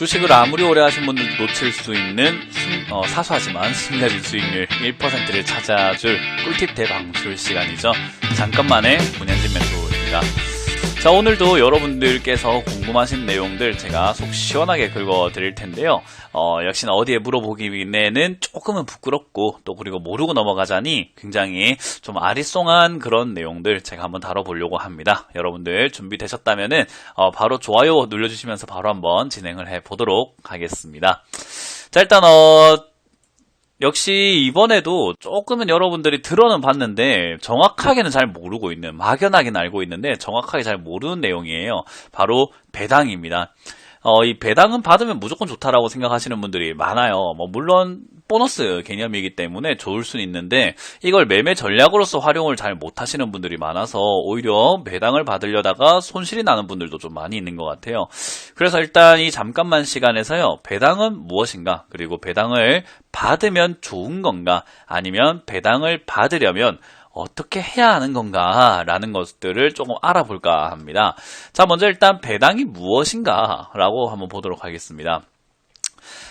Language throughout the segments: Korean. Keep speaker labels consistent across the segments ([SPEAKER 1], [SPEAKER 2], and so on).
[SPEAKER 1] 주식을 아무리 오래 하신 분들도 놓칠 수 있는 사소하지만 순간적인 수익률 1%를 찾아줄 꿀팁 대방출 시간이죠. 잠깐만의 문현진 멘토입니다. 자, 오늘도 여러분들께서 궁금하신 내용들 제가 속 시원하게 긁어드릴 텐데요. 역시나 어디에 물어보기에는 조금은 부끄럽고 또 그리고 모르고 넘어가자니 굉장히 좀 아리송한 그런 내용들 제가 한번 다뤄보려고 합니다. 여러분들 준비되셨다면은 바로 좋아요 눌러주시면서 바로 한번 진행을 해보도록 하겠습니다. 자, 일단 역시 이번에도 조금은 여러분들이 들어는 봤는데 정확하게는 잘 모르고 있는, 막연하게는 알고 있는데 정확하게 잘 모르는 내용이에요. 바로 배당입니다. 이 배당은 받으면 무조건 좋다라고 생각하시는 분들이 많아요. 물론 보너스 개념이기 때문에 좋을 수는 있는데 이걸 매매 전략으로서 활용을 잘 못하시는 분들이 많아서 오히려 배당을 받으려다가 손실이 나는 분들도 좀 많이 있는 것 같아요. 그래서 일단 이 잠깐만 시간에서요, 배당은 무엇인가, 그리고 배당을 받으면 좋은 건가, 아니면 배당을 받으려면 어떻게 해야 하는 건가 라는 것들을 조금 알아볼까 합니다. 자, 먼저 일단 배당이 무엇인가 라고 한번 보도록 하겠습니다.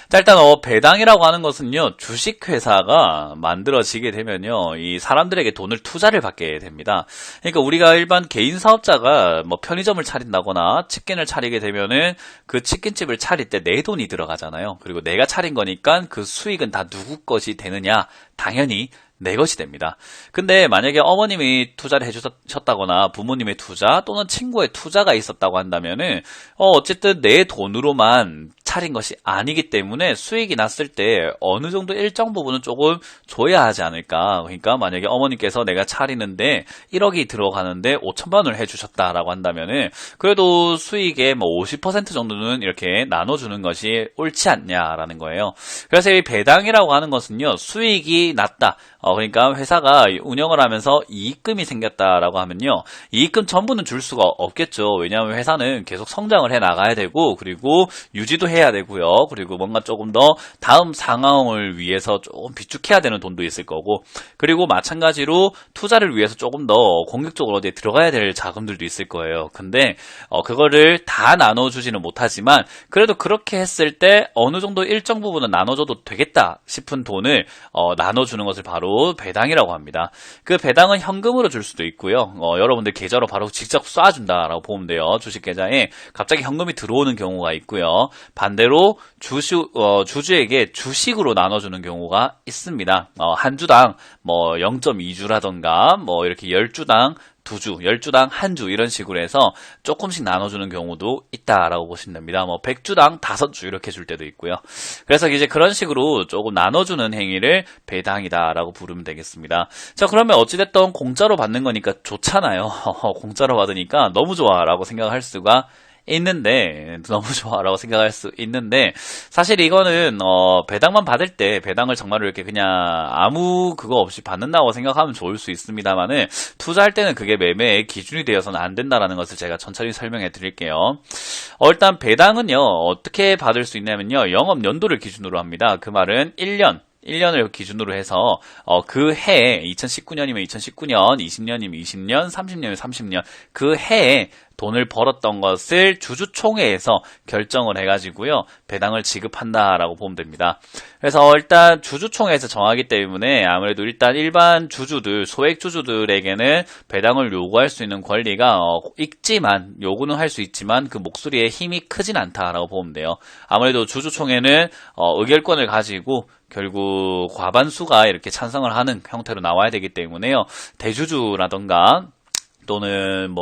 [SPEAKER 1] 자, 일단 배당이라고 하는 것은요, 주식회사가 만들어지게 되면요, 이 사람들에게 돈을 투자를 받게 됩니다. 그러니까 우리가 일반 개인 사업자가 편의점을 차린다거나 치킨을 차리게 되면은 그 치킨집을 차릴 때 내 돈이 들어가잖아요. 그리고 내가 차린 거니까 그 수익은 다 누구 것이 되느냐? 당연히 내 것이 됩니다. 근데 만약에 어머님이 투자를 해주셨다거나 부모님의 투자 또는 친구의 투자가 있었다고 한다면은 어쨌든 내 돈으로만 차린 것이 아니기 때문에 수익이 났을 때 어느 정도 일정 부분은 조금 줘야 하지 않을까. 그러니까 만약에 어머님께서 내가 차리는데 1억이 들어가는데 5천만 원을 해주셨다라고 한다면은 그래도 수익의 50% 정도는 이렇게 나눠주는 것이 옳지 않냐라는 거예요. 그래서 이 배당이라고 하는 것은요, 수익이 났다. 그러니까 회사가 운영을 하면서 이익금이 생겼다라고 하면요, 이익금 전부는 줄 수가 없겠죠. 왜냐하면 회사는 계속 성장을 해 나가야 되고, 그리고 유지도 해야 되고요. 그리고 뭔가 조금 더 다음 상황을 위해서 조금 비축해야 되는 돈도 있을 거고, 그리고 마찬가지로 투자를 위해서 조금 더 공격적으로 어디에 들어가야 될 자금들도 있을 거예요. 근데 그거를 다 나눠주지는 못하지만 그래도 그렇게 했을 때 어느 정도 일정 부분은 나눠줘도 되겠다 싶은 돈을 나눠주는 것을 바로 배당이라고 합니다. 그 배당은 현금으로 줄 수도 있고요. 여러분들 계좌로 바로 직접 쏴준다라고 보면 돼요. 주식 계좌에 갑자기 현금이 들어오는 경우가 있고요. 반대로 주주에게 주식으로 나눠주는 경우가 있습니다. 한 주당 0.2주라던가 이렇게 10주당 2주, 10주당 1주 이런 식으로 해서 조금씩 나눠주는 경우도 있다라고 보시면 됩니다. 100주당 5주 이렇게 줄 때도 있고요. 그래서 이제 그런 식으로 조금 나눠주는 행위를 배당이다라고 부르면 되겠습니다. 자, 그러면 어찌됐든 공짜로 받는 거니까 좋잖아요. 공짜로 받으니까 너무 좋아라고 생각할 수가 있는데, 너무 좋아라고 생각할 수 있는데, 사실 이거는 배당만 받을 때 배당을 정말로 이렇게 그냥 아무 그거 없이 받는다고 생각하면 좋을 수 있습니다만은, 투자할 때는 그게 매매의 기준이 되어서는 안 된다라는 것을 제가 천천히 설명해 드릴게요. 일단 배당은요, 어떻게 받을 수 있냐면요, 영업 연도를 기준으로 합니다. 그 말은 1년을 기준으로 해서 그 해에 2019년이면 2019년, 20년이면 20년, 30년이면 30년 그 해에 돈을 벌었던 것을 주주총회에서 결정을 해가지고요, 배당을 지급한다라고 보면 됩니다. 그래서 일단 주주총회에서 정하기 때문에 아무래도 일단 일반 주주들, 소액 주주들에게는 배당을 요구할 수 있는 권리가 있지만, 요구는 할 수 있지만 그 목소리의 힘이 크진 않다라고 보면 돼요. 아무래도 주주총회는 의결권을 가지고 결국 과반수가 이렇게 찬성을 하는 형태로 나와야 되기 때문에요, 대주주라던가 또는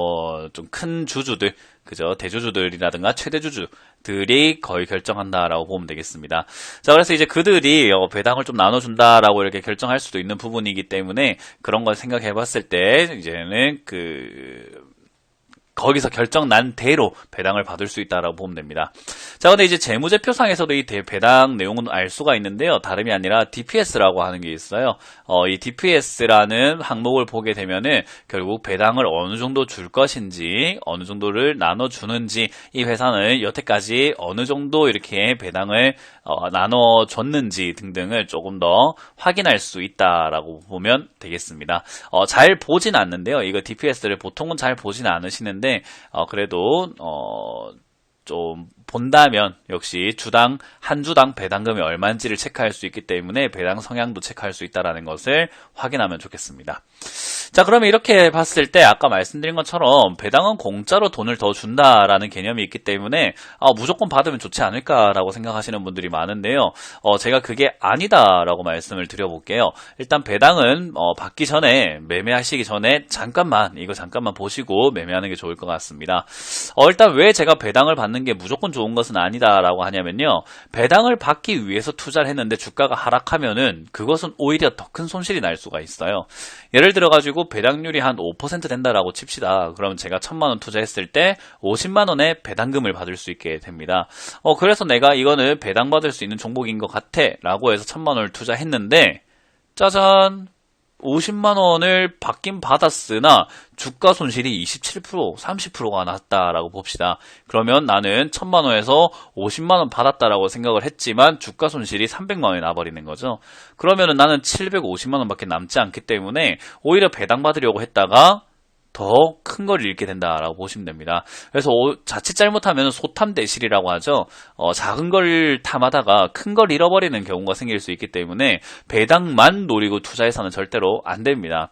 [SPEAKER 1] 좀 큰 주주들, 그죠? 대주주들이라든가 최대주주들이 거의 결정한다라고 보면 되겠습니다. 자, 그래서 이제 그들이 배당을 좀 나눠준다라고 이렇게 결정할 수도 있는 부분이기 때문에 그런 걸 생각해 봤을 때 이제는 거기서 결정 난 대로 배당을 받을 수 있다라고 보면 됩니다. 자, 근데 이제 재무제표상에서도 이 배당 내용은 알 수가 있는데요, 다름이 아니라 DPS라고 하는 게 있어요. 이 DPS라는 항목을 보게 되면은 결국 배당을 어느 정도 줄 것인지, 어느 정도를 나눠주는지, 이 회사는 여태까지 어느 정도 이렇게 배당을 나눠줬는지 등등을 조금 더 확인할 수 있다라고 보면 되겠습니다. 잘 보진 않는데요, 이거 DPS를 보통은 잘 보진 않으시는데 그래도 좀 본다면 역시 한 주당 배당금이 얼마인지를 체크할 수 있기 때문에 배당 성향도 체크할 수 있다는 것을 확인하면 좋겠습니다. 자, 그러면 이렇게 봤을 때 아까 말씀드린 것처럼 배당은 공짜로 돈을 더 준다라는 개념이 있기 때문에 무조건 받으면 좋지 않을까라고 생각하시는 분들이 많은데요. 제가 그게 아니다라고 말씀을 드려볼게요. 일단 배당은 받기 전에, 매매하시기 전에 이거 잠깐만 보시고 매매하는 게 좋을 것 같습니다. 일단 왜 제가 배당을 받는 게 무조건 좋은 것은 아니다라고 하냐면요. 배당을 받기 위해서 투자를 했는데 주가가 하락하면은 그것은 오히려 더 큰 손실이 날 수가 있어요. 예를 들어가지고 배당률이 한 5% 된다라고 칩시다. 그럼 제가 1,000만원 투자했을 때 50만원의 배당금을 받을 수 있게 됩니다. 그래서 내가 이거는 배당받을 수 있는 종목인 것 같아 라고 해서 1,000만원을 투자했는데 짜잔! 50만원을 받긴 받았으나 주가 손실이 27%, 30%가 났다라고 봅시다. 그러면 나는 1,000만원에서 50만원 받았다라고 생각을 했지만 주가 손실이 300만원이 나버리는 거죠. 그러면은 나는 750만원밖에 남지 않기 때문에 오히려 배당받으려고 했다가 더 큰 걸 잃게 된다라고 보시면 됩니다. 그래서 자칫 잘못하면 소탐대실이라고 하죠. 작은 걸 탐하다가 큰 걸 잃어버리는 경우가 생길 수 있기 때문에 배당만 노리고 투자해서는 절대로 안 됩니다.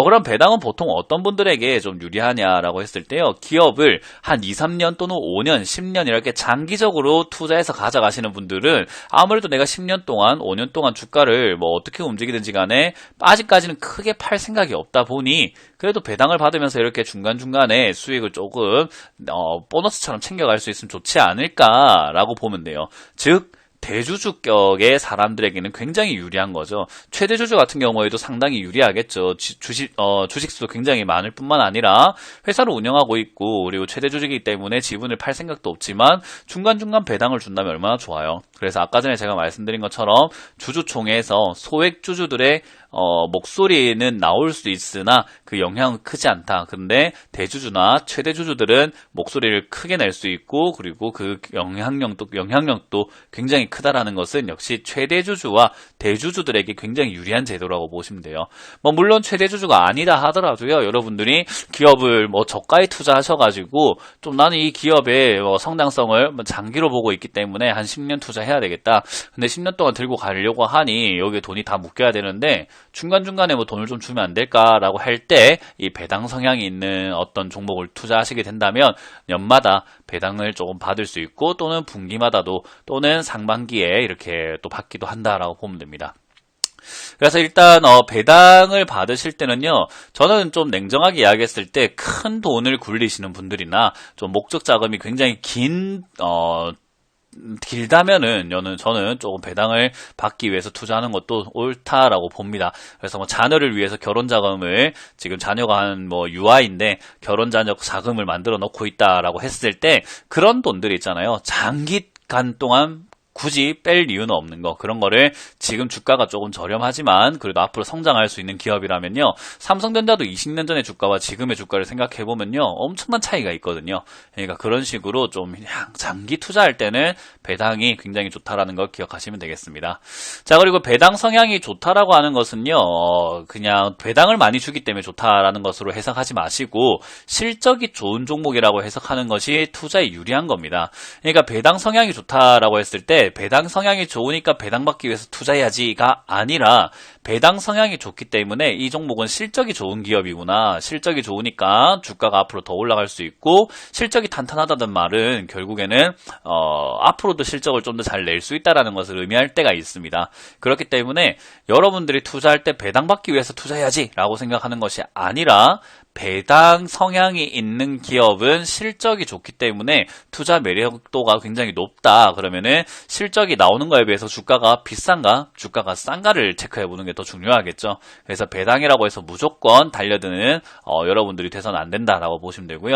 [SPEAKER 1] 그럼 배당은 보통 어떤 분들에게 좀 유리하냐라고 했을 때요. 기업을 한 2, 3년 또는 5년, 10년 이렇게 장기적으로 투자해서 가져가시는 분들은 아무래도 내가 10년 동안, 5년 동안 주가를 뭐 어떻게 움직이든지 간에 아직까지는 크게 팔 생각이 없다 보니 그래도 배당을 받으면서 이렇게 중간중간에 수익을 조금 보너스처럼 챙겨갈 수 있으면 좋지 않을까라고 보면 돼요. 즉 대주주격의 사람들에게는 굉장히 유리한 거죠. 최대주주 같은 경우에도 상당히 유리하겠죠. 주식수도 굉장히 많을 뿐만 아니라 회사를 운영하고 있고 그리고 최대주주이기 때문에 지분을 팔 생각도 없지만 중간중간 배당을 준다면 얼마나 좋아요. 그래서 아까 전에 제가 말씀드린 것처럼 주주총회에서 소액주주들의 목소리는 나올 수 있으나 그 영향은 크지 않다. 근데 대주주나 최대주주들은 목소리를 크게 낼 수 있고 그리고 그 영향력도 굉장히 크다라는 것은 역시 최대주주와 대주주들에게 굉장히 유리한 제도라고 보시면 돼요. 물론 최대주주가 아니다 하더라도요. 여러분들이 기업을 저가에 투자하셔가지고 좀 나는 이 기업의 성장성을 장기로 보고 있기 때문에 한 10년 투자해야 되겠다. 근데 10년 동안 들고 가려고 하니 여기에 돈이 다 묶여야 되는데 중간중간에 돈을 좀 주면 안 될까라고 할 때 이 배당 성향이 있는 어떤 종목을 투자하시게 된다면 연마다 배당을 조금 받을 수 있고 또는 분기마다도 또는 상반기에 이렇게 또 받기도 한다라고 보면 됩니다. 그래서 일단 배당을 받으실 때는요. 저는 좀 냉정하게 이야기했을 때 큰 돈을 굴리시는 분들이나 좀 목적 자금이 굉장히 길다면은 저는 조금 배당을 받기 위해서 투자하는 것도 옳다라고 봅니다. 그래서 자녀를 위해서 결혼 자금을 지금 자녀가 한 유아인데 결혼 자녀 자금을 만들어 놓고 있다라고 했을 때 그런 돈들이 있잖아요. 장기간 동안 굳이 뺄 이유는 없는 거. 그런 거를 지금 주가가 조금 저렴하지만 그래도 앞으로 성장할 수 있는 기업이라면요. 삼성전자도 20년 전의 주가와 지금의 주가를 생각해보면요. 엄청난 차이가 있거든요. 그러니까 그런 식으로 좀 장기 투자할 때는 배당이 굉장히 좋다라는 걸 기억하시면 되겠습니다. 자, 그리고 배당 성향이 좋다라고 하는 것은요. 그냥 배당을 많이 주기 때문에 좋다라는 것으로 해석하지 마시고 실적이 좋은 종목이라고 해석하는 것이 투자에 유리한 겁니다. 그러니까 배당 성향이 좋다라고 했을 때 배당 성향이 좋으니까 배당 받기 위해서 투자해야지가 아니라 배당 성향이 좋기 때문에 이 종목은 실적이 좋은 기업이구나. 실적이 좋으니까 주가가 앞으로 더 올라갈 수 있고 실적이 탄탄하다는 말은 결국에는 앞으로도 실적을 좀 더 잘 낼 수 있다는 것을 의미할 때가 있습니다. 그렇기 때문에 여러분들이 투자할 때 배당 받기 위해서 투자해야지 라고 생각하는 것이 아니라 배당 성향이 있는 기업은 실적이 좋기 때문에 투자 매력도가 굉장히 높다. 그러면은 실적이 나오는 거에 비해서 주가가 비싼가, 주가가 싼가를 체크해 보는 게 더 중요하겠죠. 그래서 배당이라고 해서 무조건 달려드는 여러분들이 돼서는 안 된다라고 보시면 되고요.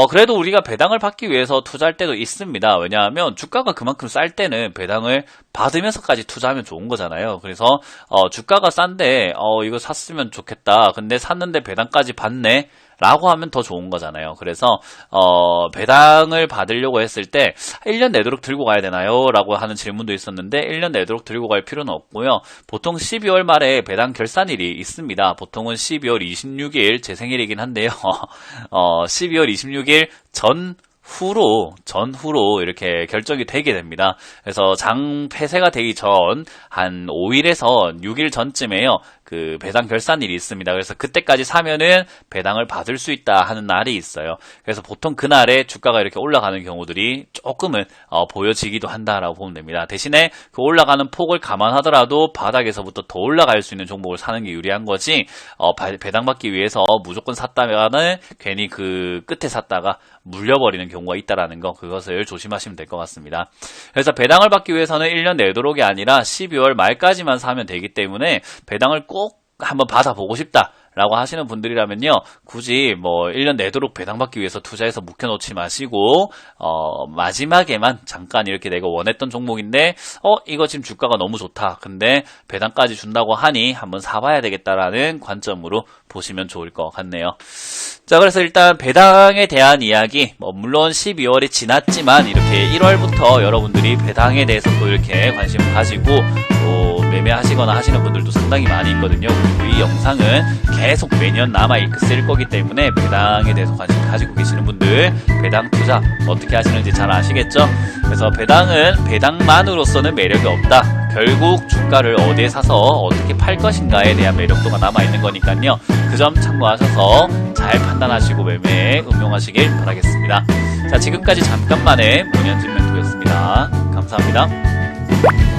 [SPEAKER 1] 그래도 우리가 배당을 받기 위해서 투자할 때도 있습니다. 왜냐하면 주가가 그만큼 쌀 때는 배당을 받으면서까지 투자하면 좋은 거잖아요. 그래서 주가가 싼데 이거 샀으면 좋겠다. 근데 샀는데 배당까지 받네. 라고 하면 더 좋은 거잖아요. 그래서 배당을 받으려고 했을 때 1년 내도록 들고 가야 되나요? 라고 하는 질문도 있었는데 1년 내도록 들고 갈 필요는 없고요. 보통 12월 말에 배당 결산일이 있습니다. 보통은 12월 26일 제 생일이긴 한데요. 12월 26일 전 전후로 이렇게 결정이 되게 됩니다. 그래서 장 폐쇄가 되기 전 한 5일에서 6일 전쯤에요. 그 배당 결산일이 있습니다. 그래서 그때까지 사면은 배당을 받을 수 있다 하는 날이 있어요. 그래서 보통 그날에 주가가 이렇게 올라가는 경우들이 조금은 보여지기도 한다라고 보면 됩니다. 대신에 그 올라가는 폭을 감안하더라도 바닥에서부터 더 올라갈 수 있는 종목을 사는 게 유리한 거지, 배당 받기 위해서 무조건 샀다면은 괜히 그 끝에 샀다가 물려버리는 경우가 있다라는 거, 그것을 조심하시면 될 것 같습니다. 그래서 배당을 받기 위해서는 1년 내도록이 아니라 12월 말까지만 사면 되기 때문에 배당을 꼭 한번 받아보고 싶다라고 하시는 분들이라면요, 굳이 뭐 1년 내도록 배당받기 위해서 투자해서 묵혀놓지 마시고 마지막에만 잠깐 이렇게 내가 원했던 종목인데 이거 지금 주가가 너무 좋다, 근데 배당까지 준다고 하니 한번 사봐야 되겠다라는 관점으로 보시면 좋을 것 같네요. 자, 그래서 일단 배당에 대한 이야기, 물론 12월이 지났지만 이렇게 1월부터 여러분들이 배당에 대해서 또 이렇게 관심을 가지고 또 매매하시거나 하시는 분들도 상당히 많이 있거든요. 그리고 이 영상은 계속 매년 남아있을 거기 때문에 배당에 대해서 관심 가지고 계시는 분들, 배당 투자 어떻게 하시는지 잘 아시겠죠? 그래서 배당은 배당만으로서는 매력이 없다. 결국 주가를 어디에 사서 어떻게 팔 것인가에 대한 매력도가 남아있는 거니까요. 그 점 참고하셔서 잘 판단하시고 매매에 응용하시길 바라겠습니다. 자, 지금까지 잠깐만의 문현진 멘토였습니다. 감사합니다.